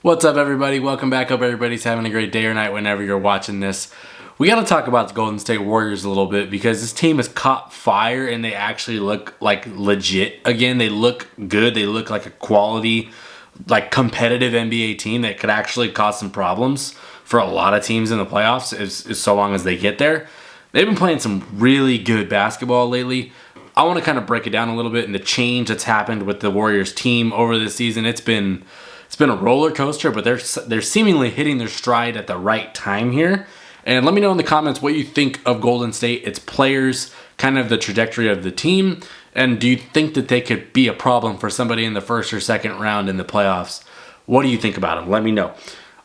What's up, everybody? Welcome back. Hope everybody's having a great day or night whenever you're watching this. We got to talk about the Golden State Warriors a little bit because this team has caught fire and they actually look like legit again. They look good. They look like a quality, like competitive NBA team that could actually cause some problems for a lot of teams in the playoffs is so long as they get there. They've been playing some really good basketball lately. I want to kind of break it down a little bit and the change that's happened with the Warriors team over this season. It's been a roller coaster, but they're seemingly hitting their stride at the right time here. And let me know in the comments what you think of Golden State, its players, kind of the trajectory of the team, and do you think that they could be a problem for somebody in the first or second round in the playoffs? What do you think about them? Let me know.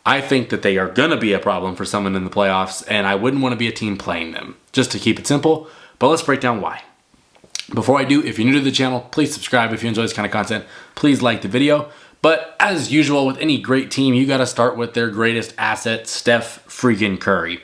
I think that they are going to be a problem for someone in the playoffs, and I wouldn't want to be a team playing them, just to keep it simple. But let's break down why. Before I do, if you're new to the channel, please subscribe. If you enjoy this kind of content, please like the video. But as usual with any great team, you got to start with their greatest asset, Steph freaking Curry.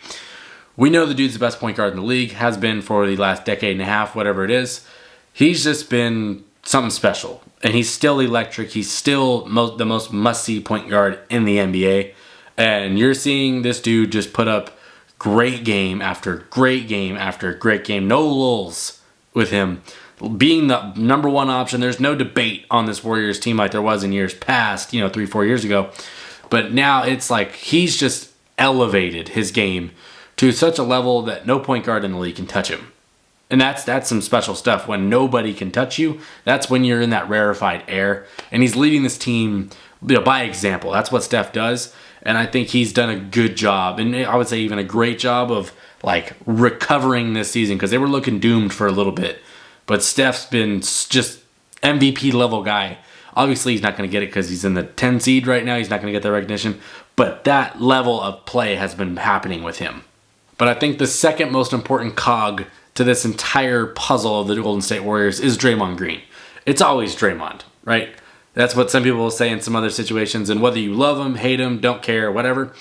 We know the dude's the best point guard in the league, has been for the last decade and a half, whatever it is. He's just been something special, and he's still electric. He's still the most must-see point guard in the NBA, and you're seeing this dude just put up great game after great game after great game. No lulls with him being the number one option. There's no debate on this Warriors team like there was in years past, 3-4 years ago. But now it's like he's just elevated his game to such a level that no point guard in the league can touch him. And that's some special stuff. When nobody can touch you, that's when you're in that rarefied air. And he's leading this team by example. That's what Steph does. And I think he's done a good job. And I would say even a great job of like recovering this season because they were looking doomed for a little bit. But Steph's been just MVP level guy. Obviously, he's not going to get it because he's in the 10 seed right now. He's not going to get the recognition. But that level of play has been happening with him. But I think the second most important cog to this entire puzzle of the Golden State Warriors is Draymond Green. It's always Draymond, right? That's what some people will say in some other situations. And whether you love him, hate him, don't care, whatever,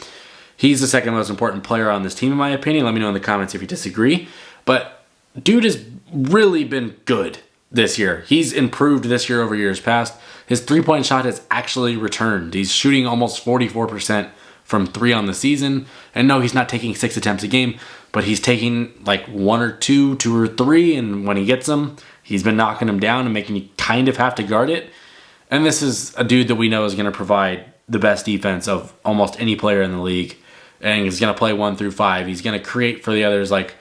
he's the second most important player on this team, in my opinion. Let me know in the comments if you disagree. But dude has really been good this year. He's improved this year over years past. His three-point shot has actually returned. He's shooting almost 44% from three on the season. And no, he's not taking 6 attempts a game, but he's taking like 1 or 2 or 3, and when he gets them, he's been knocking them down and making you kind of have to guard it. And this is a dude that we know is going to provide the best defense of almost any player in the league. And he's going to play 1 through 5. He's going to create for the others. Like,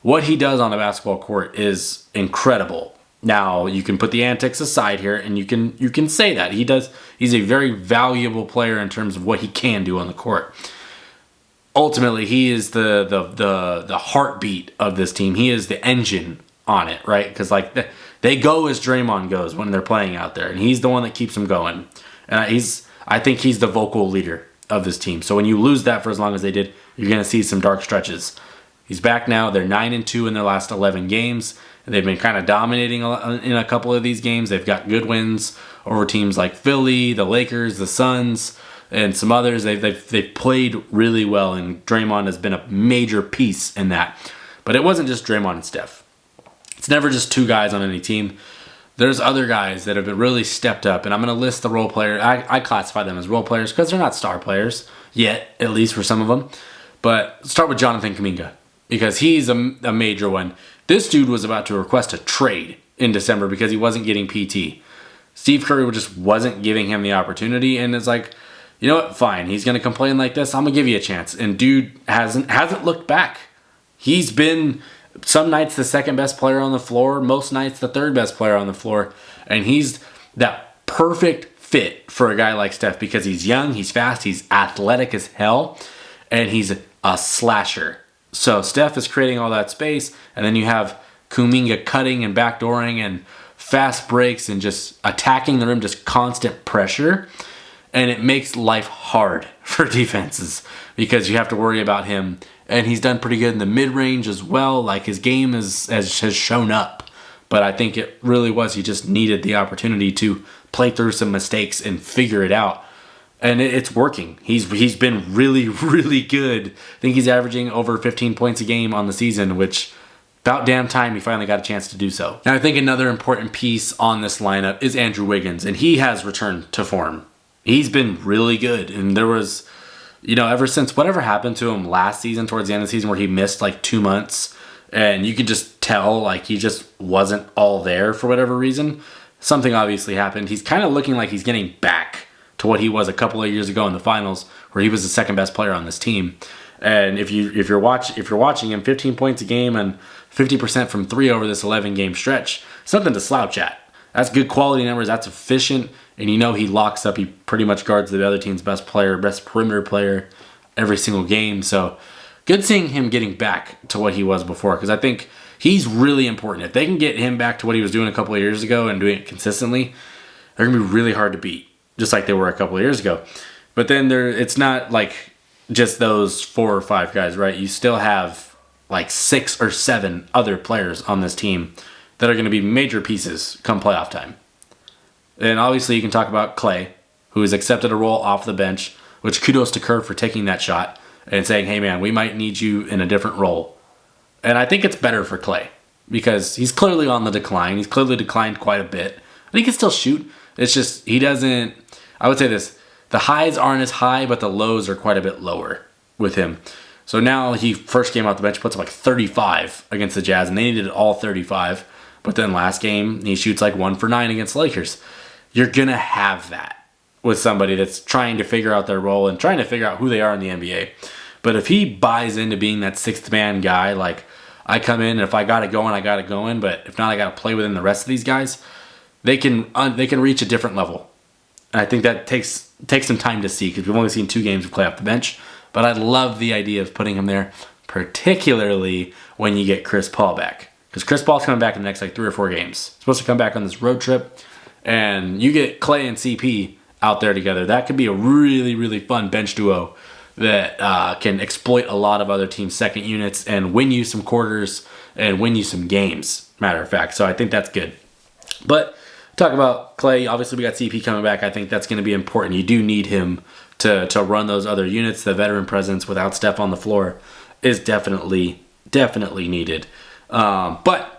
what he does on the basketball court is incredible. Now, you can put the antics aside here, and you can say that. He's a very valuable player in terms of what he can do on the court. Ultimately, he is the heartbeat of this team. He is the engine on it, right? Because like they go as Draymond goes when they're playing out there, and he's the one that keeps them going. And I think he's the vocal leader of this team. So when you lose that for as long as they did, you're going to see some dark stretches. He's back now. They're 9-2 in their last 11 games. And they've been kind of dominating in a couple of these games. They've got good wins over teams like Philly, the Lakers, the Suns, and some others. They've played really well, and Draymond has been a major piece in that. But it wasn't just Draymond and Steph. It's never just two guys on any team. There's other guys that have been really stepped up, and I'm going to list the role players. I classify them as role players because they're not star players yet, at least for some of them. But let's start with Jonathan Kuminga, because he's a major one. This dude was about to request a trade in December because he wasn't getting PT. Steve Curry just wasn't giving him the opportunity, and it's like, you know what, fine. He's going to complain like this. I'm going to give you a chance. And dude hasn't looked back. He's been some nights the second best player on the floor, most nights the third best player on the floor, and he's that perfect fit for a guy like Steph because he's young, he's fast, he's athletic as hell, and he's a slasher. So Steph is creating all that space, and then you have Kuminga cutting and backdooring and fast breaks and just attacking the rim, just constant pressure. And it makes life hard for defenses because you have to worry about him. And he's done pretty good in the mid-range as well. Like, his game has shown up. But I think it really was, he just needed the opportunity to play through some mistakes and figure it out. And it's working. He's been really, really good. I think he's averaging over 15 points a game on the season, which about damn time he finally got a chance to do so. Now, I think another important piece on this lineup is Andrew Wiggins, and he has returned to form. He's been really good. And there was, ever since whatever happened to him last season, towards the end of the season, where he missed like 2 months, and you could just tell like he just wasn't all there for whatever reason. Something obviously happened. He's kind of looking like he's getting back to what he was a couple of years ago in the finals, where he was the second best player on this team. And if you're watching him, 15 points a game and 50% from three over this 11-game stretch, something to slouch at. That's good quality numbers. That's efficient, and he locks up. He pretty much guards the other team's best player, best perimeter player, every single game. So good seeing him getting back to what he was before, because I think he's really important. If they can get him back to what he was doing a couple of years ago and doing it consistently, they're gonna be really hard to beat, just like they were a couple of years ago. But then it's not like just those 4 or 5 guys, right? You still have like 6 or 7 other players on this team that are going to be major pieces come playoff time. And obviously you can talk about Clay, who has accepted a role off the bench, which kudos to Kerr for taking that shot and saying, hey man, we might need you in a different role. And I think it's better for Clay because he's clearly on the decline. He's clearly declined quite a bit. But he can still shoot. It's just he doesn't, I would say this, the highs aren't as high, but the lows are quite a bit lower with him. So now he first came off the bench, puts up like 35 against the Jazz, and they needed all 35. But then last game, he shoots like 1 for 9 against the Lakers. You're going to have that with somebody that's trying to figure out their role and trying to figure out who they are in the NBA. But if he buys into being that sixth man guy, like I come in and if I got it going, I got it going. But if not, I got to play within the rest of these guys. They can reach a different level. And I think that takes some time to see because we've only seen 2 games of Clay off the bench. But I love the idea of putting him there, particularly when you get Chris Paul back. Because Chris Paul's coming back in the next like 3 or 4 games. He's supposed to come back on this road trip. And you get Clay and CP out there together. That could be a really, really fun bench duo that can exploit a lot of other teams' second units and win you some quarters and win you some games, matter of fact. So I think that's good. But talk about Clay. Obviously, we got CP coming back. I think that's going to be important. You do need him to run those other units. The veteran presence without Steph on the floor is definitely needed. But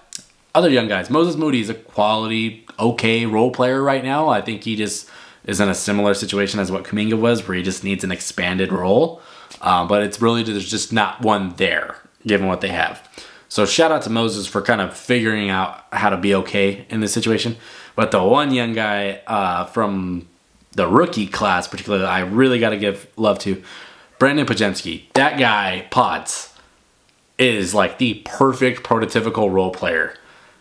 other young guys, Moses Moody is a quality, okay role player right now. I think he just is in a similar situation as what Kuminga was, where he just needs an expanded role. But it's really, there's just not one there, given what they have. So shout out to Moses for kind of figuring out how to be okay in this situation. But the one young guy from the rookie class, particularly, I really got to give love to, Brandon Podziemski. That guy, Pods, is like the perfect prototypical role player.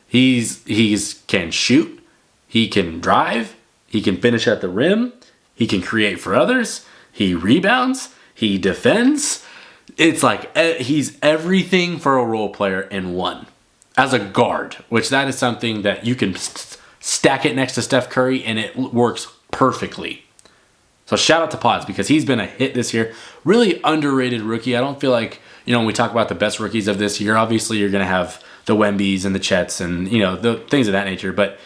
He's can shoot, he can drive, he can finish at the rim, he can create for others, he rebounds, he defends. It's like he's everything for a role player in one. As a guard, which that is something that you can stack it next to Steph Curry and it works perfectly. So shout out to Pods because he's been a hit this year. Really underrated rookie. I don't feel like, when we talk about the best rookies of this year, obviously you're going to have the Wembys and the Chets and, the things of that nature. But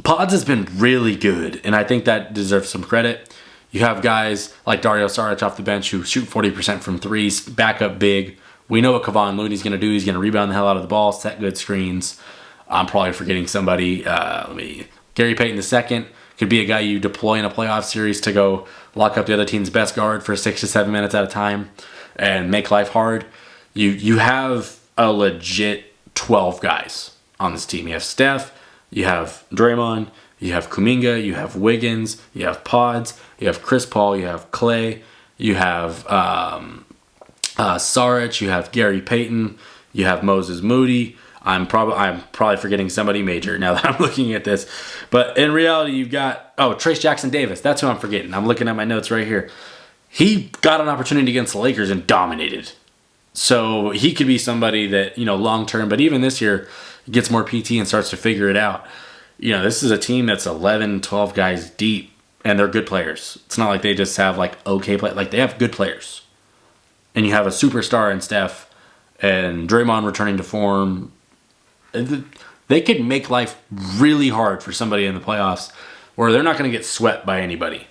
Pods has been really good, and I think that deserves some credit. You have guys like Dario Saric off the bench who shoot 40% from threes, back up big. We know what Kevon Looney's going to do. He's going to rebound the hell out of the ball, set good screens. I'm probably forgetting somebody. Gary Payton II could be a guy you deploy in a playoff series to go lock up the other team's best guard for 6 to 7 minutes at a time and make life hard. You have a legit 12 guys on this team. You have Steph, you have Draymond, you have Kuminga, you have Wiggins, you have Pods, you have Chris Paul, you have Clay, you have Saric, you have Gary Payton, you have Moses Moody. I'm probably forgetting somebody major now that I'm looking at this. But in reality, you've got, Trace Jackson Davis. That's who I'm forgetting. I'm looking at my notes right here. He got an opportunity against the Lakers and dominated. So he could be somebody that, long term, but even this year, gets more PT and starts to figure it out. This is a team that's 11, 12 guys deep, and they're good players. It's not like they just have okay play. Like they have good players. And you have a superstar in Steph and Draymond returning to form. They could make life really hard for somebody in the playoffs where they're not going to get swept by anybody.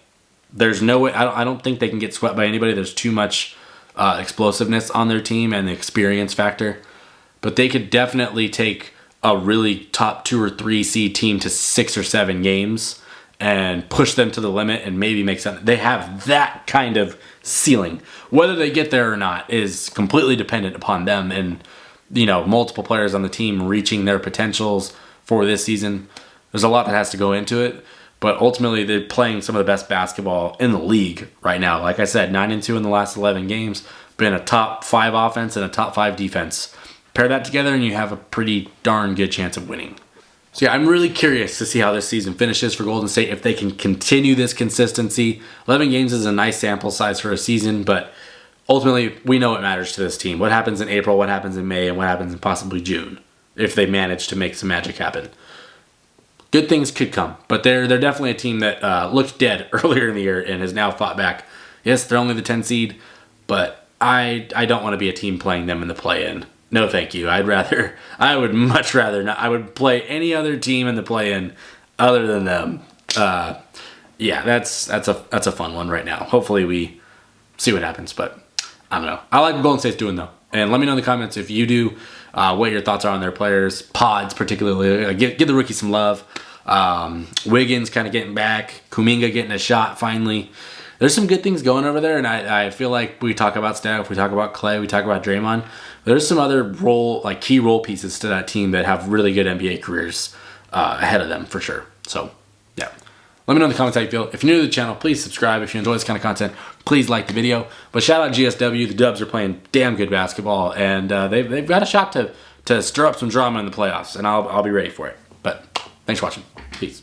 There's no way. I don't think they can get swept by anybody. There's too much explosiveness on their team and the experience factor. But they could definitely take a really top 2 or 3 seed team to 6 or 7 games and push them to the limit and maybe make something. They have that kind of ceiling. Whether they get there or not is completely dependent upon them and, multiple players on the team reaching their potentials for this season. There's a lot that has to go into it, but ultimately they're playing some of the best basketball in the league right now. Like I said, 9-2 in the last 11 games, been a top 5 offense and a top 5 defense. Pair that together and you have a pretty darn good chance of winning. So yeah, I'm really curious to see how this season finishes for Golden State, if they can continue this consistency. 11 games is a nice sample size for a season, but ultimately we know what matters to this team. What happens in April, what happens in May, and what happens in possibly June, if they manage to make some magic happen. Good things could come, but they're definitely a team that looked dead earlier in the year and has now fought back. Yes, they're only the 10 seed, but I don't want to be a team playing them in the play-in. No, thank you. I would much rather not. I would play any other team in the play-in other than them. Yeah, that's a fun one right now. Hopefully we see what happens, but I don't know. I like what Golden State's doing though, and let me know in the comments if you do. What your thoughts are on their players, pods particularly. Give the rookie some love. Wiggins kind of getting back. Kuminga getting a shot finally. There's some good things going over there, and I feel like we talk about Steph, we talk about Clay, we talk about Draymond. There's some other key role pieces to that team that have really good NBA careers ahead of them for sure. So, yeah. Let me know in the comments how you feel. If you're new to the channel, please subscribe. If you enjoy this kind of content, please like the video. But shout out GSW. The Dubs are playing damn good basketball, and they've got a shot to stir up some drama in the playoffs, and I'll be ready for it. But thanks for watching. Peace.